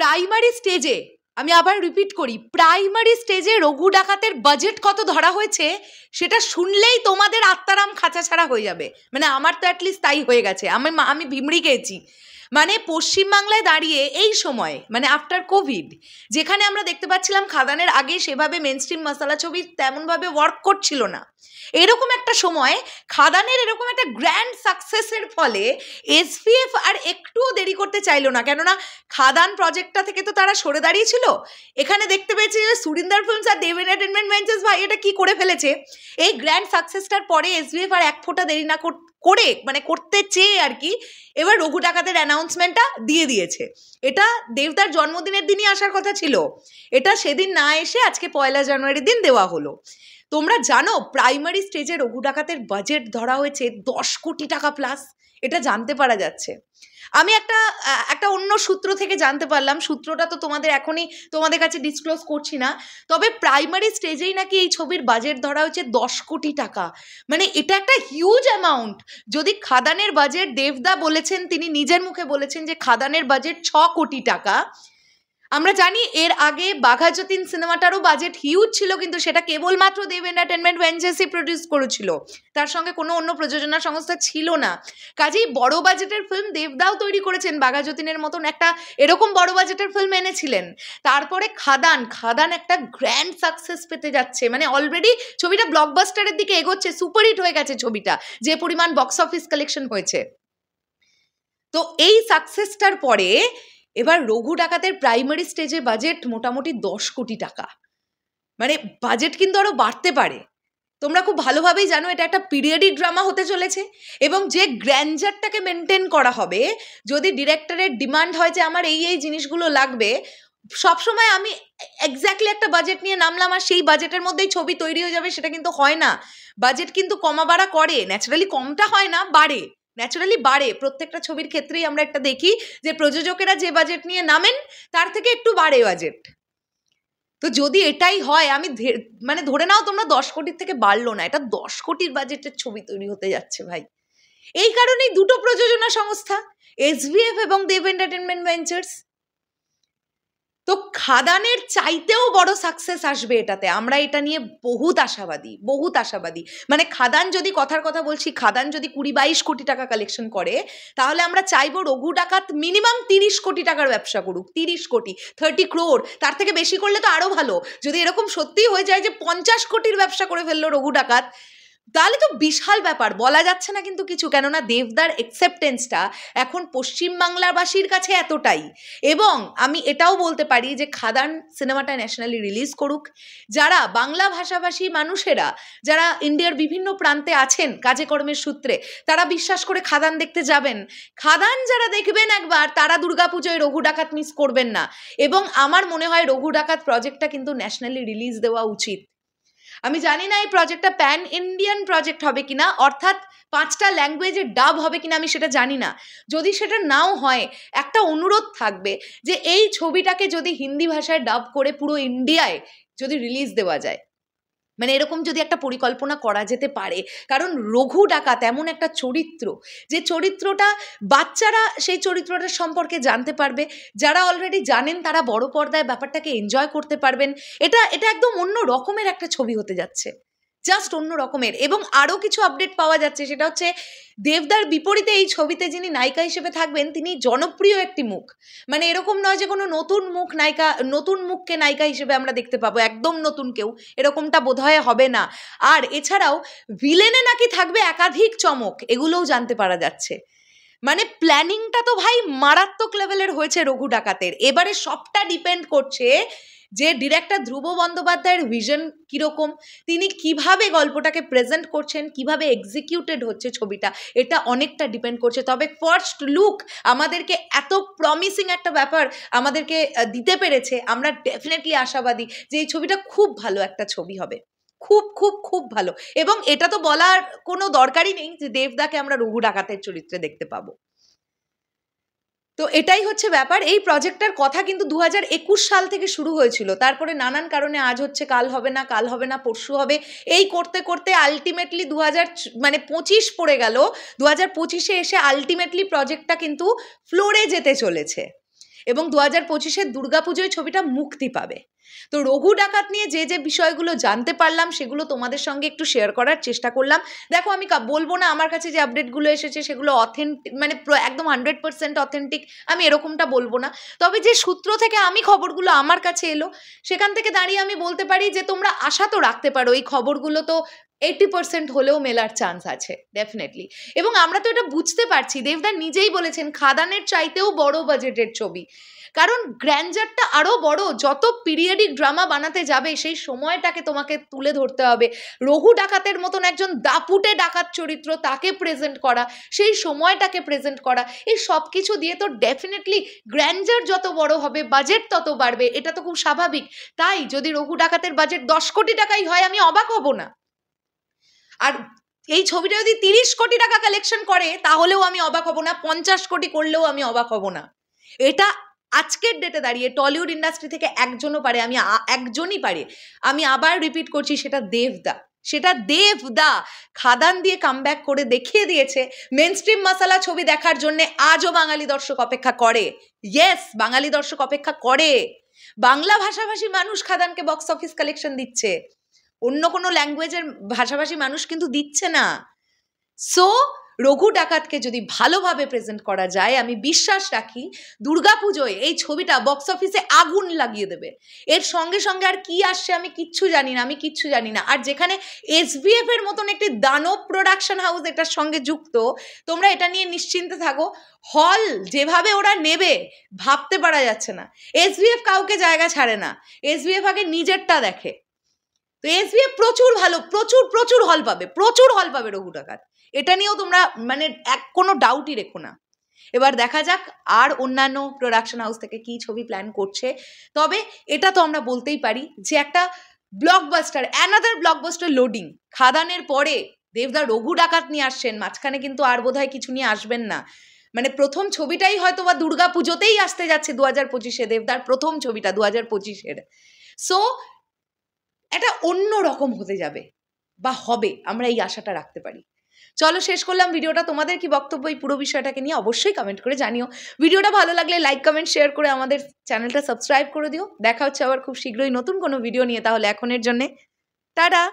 Primary স্টেজে, আমি আবার রিপিট করি, প্রাইমারি স্টেজে রঘু ডাকাতের বাজেট কত ধরা হয়েছে সেটা শুনলেই তোমাদের আত্মারাম খাঁচা ছাড়া হয়ে যাবে। মানে আমার তো অ্যাটলিস্ট তাই হয়ে গেছে, আমি ভিমড়ি গেছি। মানে পশ্চিমবাংলায় দাঁড়িয়ে এই সময়, মানে আফটার কোভিড, যেখানে আমরা দেখতে পাচ্ছিলাম খাদানের আগে সেভাবে মেনস্ট্রিম মশালা ছবি তেমনভাবে ওয়ার্ক করছিল না, এরকম একটা সময় খাদানের এরকম একটা গ্র্যান্ড সাকসেসের ফলে এসভিএফ আর একটুও দেরি করতে চাইলো না, কেননা খাদান প্রজেক্টটা থেকে তো তারা সরে দাঁড়িয়েছিল। এখানে দেখতে পেয়েছি যে সুরিন্দর ফিল্মস আর দেব এন্টারটেনমেন্ট ভেঞ্চার্স, ভাই এটা কি করে ফেলেছে। এই গ্র্যান্ড সাকসেসটার পরে এসভিএফ আর এক ফোঁটা দেরি না করে, মানে করতে চেয়ে আর কি, এবার রঘু ডাকাতের অ্যানাউন্সমেন্টটা দিয়ে দিয়েছে। এটা দেবদার জন্মদিনের দিনই আসার কথা ছিল, এটা সেদিন না এসে আজকে 1 জানুয়ারির দিন দেওয়া হলো। তোমরা জানো প্রাইমারি স্টেজে রঘু ডাকাতের বাজেট ধরা হয়েছে 10 কোটি টাকা প্লাস, এটা জানতে পারা যাচ্ছে। আমি একটা অন্য সূত্র থেকে জানতে পারলাম, সূত্রটা তো তোমাদের কাছে ডিসক্লোজ করছি না, তবে প্রাইমারি স্টেজেই নাকি এই ছবির বাজেট ধরা হয়েছে 10 কোটি টাকা। মানে এটা একটা হিউজ অ্যামাউন্ট। যদি খাদানের বাজেট, দেবদা বলেছেন, তিনি নিজের মুখে বলেছেন যে খাদানের বাজেট 6 কোটি টাকা। আমরা জানি এর আগে বাঘা যতীন সিনেমাটারও বাজেট হিউজ ছিল, কিন্তু সেটা কেবলমাত্র দেব এন্টারটেনমেন্ট ভেঞ্চার্সই প্রডিউস করেছিল, তার সঙ্গে কোনো অন্য প্রযোজনা সংস্থা ছিল না। কাজেই বড় বাজেটের ফিল্ম দেবদাও তৈরি করেছেন, বাঘা যতীনের মতন একটা এরকম বড় বাজেটের ফিল্ম এনেছিলেন। তারপরে খাদান একটা গ্র্যান্ড সাকসেস পেতে যাচ্ছে, মানে অলরেডি ছবিটা ব্লকবাস্টারের দিকে এগোচ্ছে, সুপারহিট হয়ে গেছে ছবিটা, যে পরিমাণ বক্স অফিস কালেকশন হয়েছে। তো এই সাকসেসটার পরে এবার রঘু ডাকাতের প্রাইমারি স্টেজে বাজেট মোটামুটি 10 কোটি টাকা। মানে বাজেট কিন্তু আরো বাড়তে পারে। তোমরা খুব ভালোভাবেই জানো এটা একটা পিরিয়ডিক ড্রামা হতে চলেছে, এবং যে গ্র্যান্ডারটাকে মেনটেন করা হবে, যদি ডিরেক্টরের ডিমান্ড হয় যে আমার এই জিনিসগুলো লাগবে, সবসময় আমি এক্স্যাক্টলি একটা বাজেট নিয়ে নামলাম আর সেই বাজেটের মধ্যেই ছবি তৈরি হয়ে যাবে, সেটা কিন্তু হয় না। বাজেট কিন্তু কমা বাড়া করে, ন্যাচারালি কমটা হয় না, বাড়ে, ন্যাচারালি বাড়ে। প্রত্যেকটা ছবির ক্ষেত্রেই আমরা একটা দেখি যে প্রযোজকেরা যে বাজেট নিয়ে নামেন তার থেকে একটু বাড়ে বাজেট। তো যদি এটাই হয়, আমি মানে ধরে নাও তোমরা 10 কোটির থেকে বাড়লো না, এটা 10 কোটির বাজেটের ছবি তৈরি হতে যাচ্ছে ভাই। এই কারণেই দুটো প্রযোজনা সংস্থা, এসভিএফ এবং দেব এন্টারটেনমেন্ট ভেঞ্চার্স। তো খাদানের চাইতেও বড় সাকসেস আসবে এটাতে, আমরা এটা নিয়ে বহুত আশাবাদী। মানে খাদান যদি, কথার কথা বলছি, খাদান যদি 20-22 কোটি টাকা কালেকশন করে, তাহলে আমরা চাইবো রঘু ডাকাত মিনিমাম 30 কোটি টাকার ব্যবসা করুক। 30 কোটি, 30 crore, তার থেকে বেশি করলে তো আরো ভালো। যদি এরকম সত্যি হয়ে যায় যে 50 কোটির ব্যবসা করে ফেললো রঘু ডাকাত, তাহলে তো বিশাল ব্যাপার, বলা যাচ্ছে না কিন্তু কিছু, কেননা দেবদার অ্যাকসেপ্টেন্সটা এখন পশ্চিমবাংলাবাসীর কাছে এতটাই। এবং আমি এটাও বলতে পারি যে খাদান সিনেমাটা ন্যাশনালি রিলিজ করুক, যারা বাংলা ভাষাভাষী মানুষেরা, যারা ইন্ডিয়ার বিভিন্ন প্রান্তে আছেন কাজে কর্মের সূত্রে, তারা বিশ্বাস করে খাদান দেখতে যাবেন। খাদান যারা দেখবেন একবার, তারা দুর্গাপুজোয় রঘু ডাকাত মিস করবেন না। এবং আমার মনে হয় রঘু ডাকাত প্রজেক্টটা কিন্তু ন্যাশনালি রিলিজ দেওয়া উচিত। আমি জানি না এই প্রজেক্টটা প্যান ইন্ডিয়ান প্রজেক্ট হবে কিনা, অর্থাৎ 5টা ল্যাঙ্গুয়েজে ডাব হবে কিনা, আমি সেটা জানি না। যদি সেটা নাও হয়, একটা অনুরোধ থাকবে যে এই ছবিটাকে যদি হিন্দি ভাষায় ডাব করে পুরো ইন্ডিয়ায় যদি রিলিজ দেওয়া যায়, মানে এরকম যদি একটা পরিকল্পনা করা যেতে পারে। কারণ রঘু ডাকাত এমন একটা চরিত্র, যে চরিত্রটা বাচ্চারা সেই চরিত্রটার সম্পর্কে জানতে পারবে, যারা অলরেডি জানেন তারা বড় পর্দায় ব্যাপারটাকে এনজয় করতে পারবেন। এটা একদম অন্য রকমের একটা ছবি হতে যাচ্ছে, জাস্ট অন্য রকমের। এবং আরও কিছু আপডেট পাওয়া যাচ্ছে, সেটা হচ্ছে দেবদার বিপরীতে এই ছবিতে যিনি নায়িকা হিসেবে থাকবেন, তিনি জনপ্রিয় একটি মুখ। মানে এরকম নয় যে কোনো নতুন মুখকে নায়িকা হিসেবে আমরা দেখতে পাবো, একদম নতুন কেউ, এরকমটা বোধহয় হবে না। আর এছাড়াও ভিলেনে নাকি থাকবে একাধিক চমক, এগুলোও জানতে পারা যাচ্ছে। মানে প্ল্যানিংটা তো ভাই মারাত্মক লেভেলের হয়েছে রঘু ডাকাতের। এবারে সবটা ডিপেন্ড করছে যে ডিরেক্টর ধ্রুব বন্দ্যোপাধ্যায়ের ভিশন কীরকম, তিনি কিভাবে গল্পটাকে প্রেজেন্ট করছেন, কিভাবে এক্সিকিউটেড হচ্ছে ছবিটা, এটা অনেকটা ডিপেন্ড করছে। তবে ফার্স্ট লুক আমাদেরকে এত প্রমিসিং একটা ব্যাপার আমাদেরকে দিতে পেরেছে, আমরা ডেফিনেটলি আশাবাদী যে এই ছবিটা খুব ভালো একটা ছবি হবে, খুব খুব খুব ভালো। এবং এটা তো বলার কোনো দরকারই নেই যে দেবদাকে আমরা রঘু ডাকাতের চরিত্রে দেখতে পাবো। তো এটাই হচ্ছে ব্যাপার। এই প্রজেক্টটার কথা কিন্তু 2021 সাল থেকে শুরু হয়েছিল, তারপরে নানান কারণে আজ হচ্ছে কাল হবে না পরশু হবে, এই করতে করতে আলটিমেটলি 2025 পড়ে গেল। 2025-এ এসে আলটিমেটলি প্রজেক্টটা কিন্তু ফ্লোরে যেতে চলেছে। এবং 2025-এর দুর্গাপুজোয় ছবিটা মুক্তি পাবে। তো রঘু ডাকাত নিয়ে যে বিষয়গুলো জানতে পারলাম সেগুলো তোমাদের সঙ্গে একটু শেয়ার করার চেষ্টা করলাম। দেখো আমি বলবো না আমার কাছে যে আপডেটগুলো এসেছে সেগুলো অথেন্টিক, মানে একদম 100% অথেন্টিক, আমি এরকমটা বলবো না। তবে যে সূত্র থেকে আমি খবরগুলো আমার কাছে এলো সেখান থেকে দাঁড়িয়ে আমি বলতে পারি যে তোমরা আশা তো রাখতে পারো এই খবরগুলো তো 80% হলেও মেলার চান্স আছে ডেফিনেটলি। এবং আমরা তো এটা বুঝতে পারছি, দেবদা নিজেই বলেছেন খাদানের চাইতেও বড় বাজেটের ছবি, কারণ গ্র্যান্ডারটা আরও বড়। যত পিরিয়ডিক ড্রামা বানাতে যাবে সেই সময়টাকে তোমাকে তুলে ধরতে হবে। রঘু ডাকাতের মতন একজন দাপুটে ডাকাত চরিত্র, তাকে প্রেজেন্ট করা, সেই সময়টাকে প্রেজেন্ট করা, এই সব কিছু দিয়ে তো ডেফিনেটলি গ্র্যান্ডার যত বড় হবে বাজেট তত বাড়বে, এটা তো খুব স্বাভাবিক। তাই যদি রঘু ডাকাতের বাজেট 10 কোটি টাকাই হয় আমি অবাক হব না। আর এই ছবিটা যদি 30 কোটি টাকা কালেকশন করে তাহলেও আমি অবাক হব না, 50 কোটি করলেও আমি অবাক হব না। এটা আজকের ডেটে দাঁড়িয়ে টলিউড ইন্ডাস্ট্রি থেকে একজনও পারে, একজনই পারে। আমি আবার রিপিট করছি, সেটা দেবদা খাদান দিয়ে কামব্যাক করে দেখিয়ে দিয়েছে। মেনস্ট্রিম মশালা ছবি দেখার জন্য আজও বাঙালি দর্শক অপেক্ষা করে। ইয়েস, বাঙালি দর্শক অপেক্ষা করে। বাংলা ভাষাভাষী মানুষ খাদানকে বক্স অফিস কালেকশন দিচ্ছে, অন্য কোনো ল্যাঙ্গুয়েজের ভাষাভাষী মানুষ কিন্তু দিচ্ছে না। সো রঘু ডাকাতকে যদি ভালোভাবে প্রেজেন্ট করা যায় আমি বিশ্বাস রাখি দুর্গাপুজোয় এই ছবিটা বক্স অফিসে আগুন লাগিয়ে দেবে। এর সঙ্গে সঙ্গে আর কি আসছে আমি কিচ্ছু জানি না। আর যেখানে SBF এর মতন একটি দানব প্রোডাকশন হাউস এটার সঙ্গে যুক্ত, তোমরা এটা নিয়ে নিশ্চিন্তে থাকো, হল যেভাবে ওরা নেবে ভাবতে পারা যাচ্ছে না। SBF কাউকে জায়গা ছাড়ে না, SBF আগে নিজেরটা দেখে। তো SBF প্রচুর ভালো, প্রচুর হল পাবে রঘু ডাকাত, এটা নিয়েও তোমরা মানে কোনো ডাউটই রেখো না। এবার দেখা যাক আর অন্যান্য প্রোডাকশন হাউস থেকে কি ছবি প্ল্যান করছে। তবে এটা তো আমরা বলতেই পারি যে একটা অ্যানাদার ব্লকবাস্টার লোডিং। খাদানের পরে দেবদা রঘু ডাকাত নিয়ে আসছেন, মাঝখানে কিন্তু আর বোধহয় কিছু নিয়ে আসবেন না। মানে প্রথম ছবিটাই হয়তো বা দুর্গা পুজোতেই আসতে যাচ্ছে 2025-এ, দেবদার প্রথম ছবিটা 2025-এর। সো এটা অন্য রকম হতে যাবে বা হবে, আমরা এই আশাটা রাখতে পারি। চলো শেষ করলাম ভিডিওটা। তোমাদের কি বক্তব্য এই পুরো বিষয়টাকে নিয়ে অবশ্যই কমেন্ট করে জানিও। ভিডিওটা ভালো লাগলে লাইক কমেন্ট শেয়ার করে আমাদের চ্যানেলটা সাবস্ক্রাইব করে দিও। দেখা হচ্ছে আবার খুব শীঘ্রই নতুন কোনো ভিডিও নিয়ে। তাহলে এখনের জন্যে টাটা।